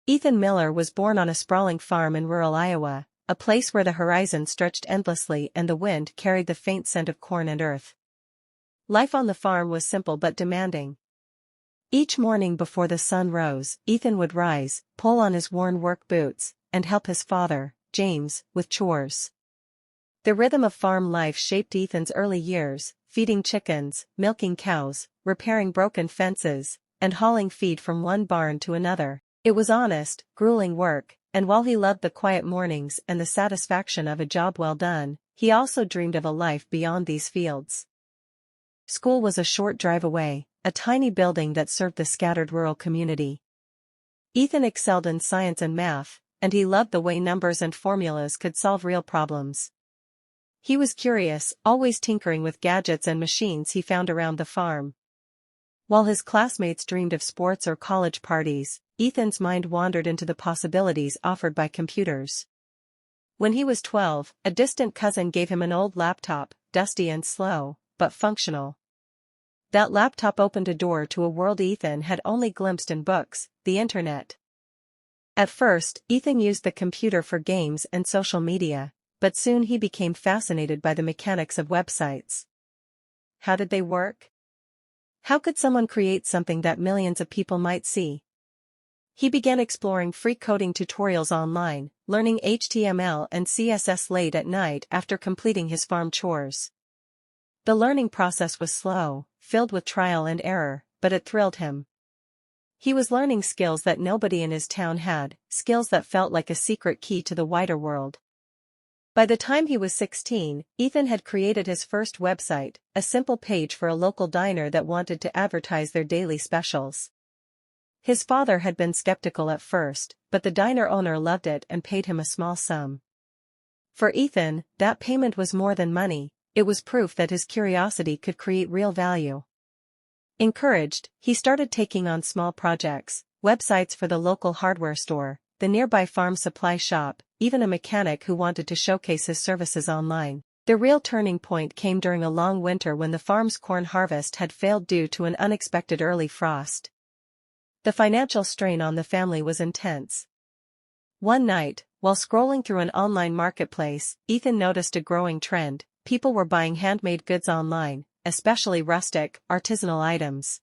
Ethan Miller was born on a sprawling farm in rural Iowa, a place where the horizon stretched endlessly and the wind carried the faint scent of corn and earth. Life on the farm was simple but demanding. Each morning before the sun rose, Ethan would rise, pull on his worn work boots, and help his father, James, with chores. The rhythm of farm life shaped Ethan's early years, feeding chickens, milking cows, repairing broken fences, and hauling feed from one barn to another. It was honest, grueling work, and while he loved the quiet mornings and the satisfaction of a job well done, he also dreamed of a life beyond these fields. School was a short drive away, a tiny building that served the scattered rural community. Ethan excelled in science and math, and he loved the way numbers and formulas could solve real problems. He was curious, always tinkering with gadgets and machines he found around the farm. While his classmates dreamed of sports or college parties, Ethan's mind wandered into the possibilities offered by computers. When he was 12, a distant cousin gave him an old laptop, dusty and slow, but functional. That laptop opened a door to a world Ethan had only glimpsed in books, the internet. At first, Ethan used the computer for games and social media, but soon he became fascinated by the mechanics of websites. How did they work? How could someone create something that millions of people might see? He began exploring free coding tutorials online, learning HTML and CSS late at night after completing his farm chores. The learning process was slow, filled with trial and error, but it thrilled him. He was learning skills that nobody in his town had, skills that felt like a secret key to the wider world. By the time he was 16, Ethan had created his first website, a simple page for a local diner that wanted to advertise their daily specials. His father had been skeptical at first, but the diner owner loved it and paid him a small sum. For Ethan, that payment was more than money, it was proof that his curiosity could create real value. Encouraged, he started taking on small projects, websites for the local hardware store, the nearby farm supply shop, even a mechanic who wanted to showcase his services online. The real turning point came during a long winter when the farm's corn harvest had failed due to an unexpected early frost. The financial strain on the family was intense. One night, while scrolling through an online marketplace, Ethan noticed a growing trend. People were buying handmade goods online, especially rustic, artisanal items.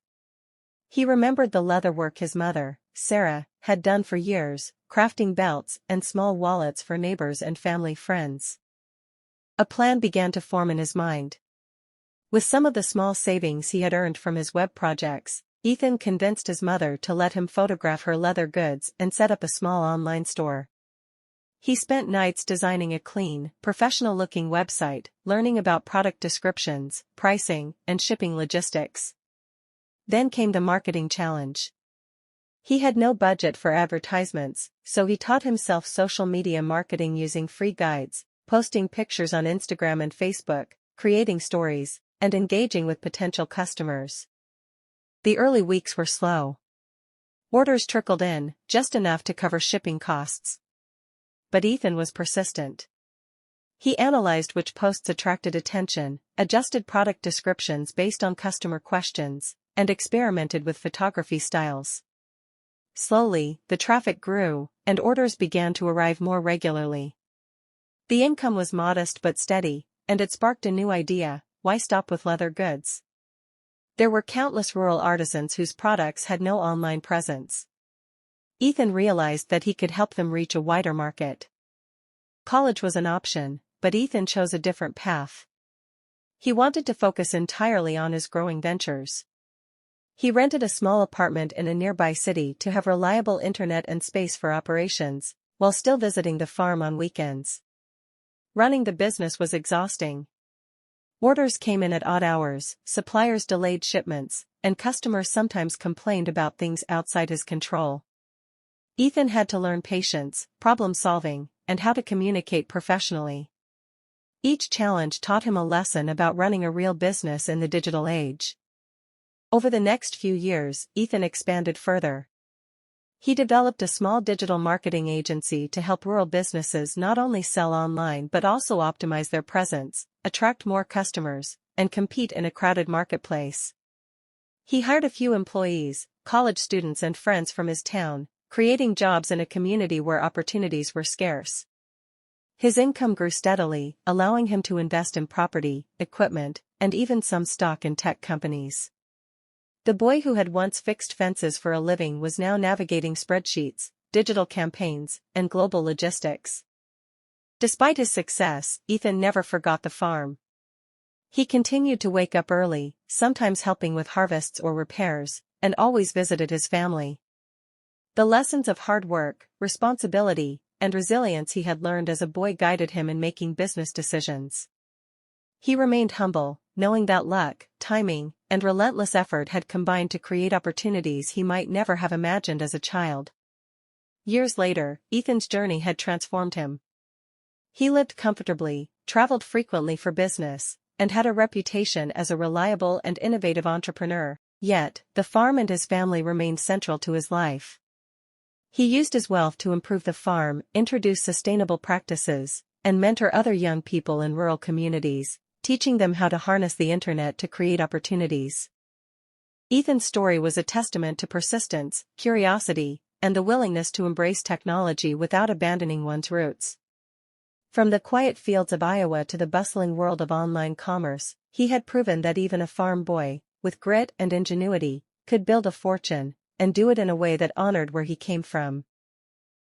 He remembered the leatherwork his mother, Sarah, had done for years, crafting belts and small wallets for neighbors and family friends. A plan began to form in his mind. With some of the small savings he had earned from his web projects, Ethan convinced his mother to let him photograph her leather goods and set up a small online store. He spent nights designing a clean, professional-looking website, learning about product descriptions, pricing, and shipping logistics. Then came the marketing challenge. He had no budget for advertisements, so he taught himself social media marketing using free guides, posting pictures on Instagram and Facebook, creating stories, and engaging with potential customers. The early weeks were slow. Orders trickled in, just enough to cover shipping costs. But Ethan was persistent. He analyzed which posts attracted attention, adjusted product descriptions based on customer questions, and experimented with photography styles. Slowly, the traffic grew, and orders began to arrive more regularly. The income was modest but steady, and it sparked a new idea: why stop with leather goods? There were countless rural artisans whose products had no online presence. Ethan realized that he could help them reach a wider market. College was an option, but Ethan chose a different path. He wanted to focus entirely on his growing ventures. He rented a small apartment in a nearby city to have reliable internet and space for operations, while still visiting the farm on weekends. Running the business was exhausting. Orders came in at odd hours, suppliers delayed shipments, and customers sometimes complained about things outside his control. Ethan had to learn patience, problem-solving, and how to communicate professionally. Each challenge taught him a lesson about running a real business in the digital age. Over the next few years, Ethan expanded further. He developed a small digital marketing agency to help rural businesses not only sell online but also optimize their presence, attract more customers, and compete in a crowded marketplace. He hired a few employees, college students and friends from his town, creating jobs in a community where opportunities were scarce. His income grew steadily, allowing him to invest in property, equipment, and even some stock in tech companies. The boy who had once fixed fences for a living was now navigating spreadsheets, digital campaigns, and global logistics. Despite his success, Ethan never forgot the farm. He continued to wake up early, sometimes helping with harvests or repairs, and always visited his family. The lessons of hard work, responsibility, and resilience he had learned as a boy guided him in making business decisions. He remained humble, knowing that luck, timing, and relentless effort had combined to create opportunities he might never have imagined as a child. Years later, Ethan's journey had transformed him. He lived comfortably, traveled frequently for business, and had a reputation as a reliable and innovative entrepreneur, yet, the farm and his family remained central to his life. He used his wealth to improve the farm, introduce sustainable practices, and mentor other young people in rural communities, teaching them how to harness the internet to create opportunities. Ethan's story was a testament to persistence, curiosity, and the willingness to embrace technology without abandoning one's roots. From the quiet fields of Iowa to the bustling world of online commerce, he had proven that even a farm boy, with grit and ingenuity, could build a fortune, and do it in a way that honored where he came from.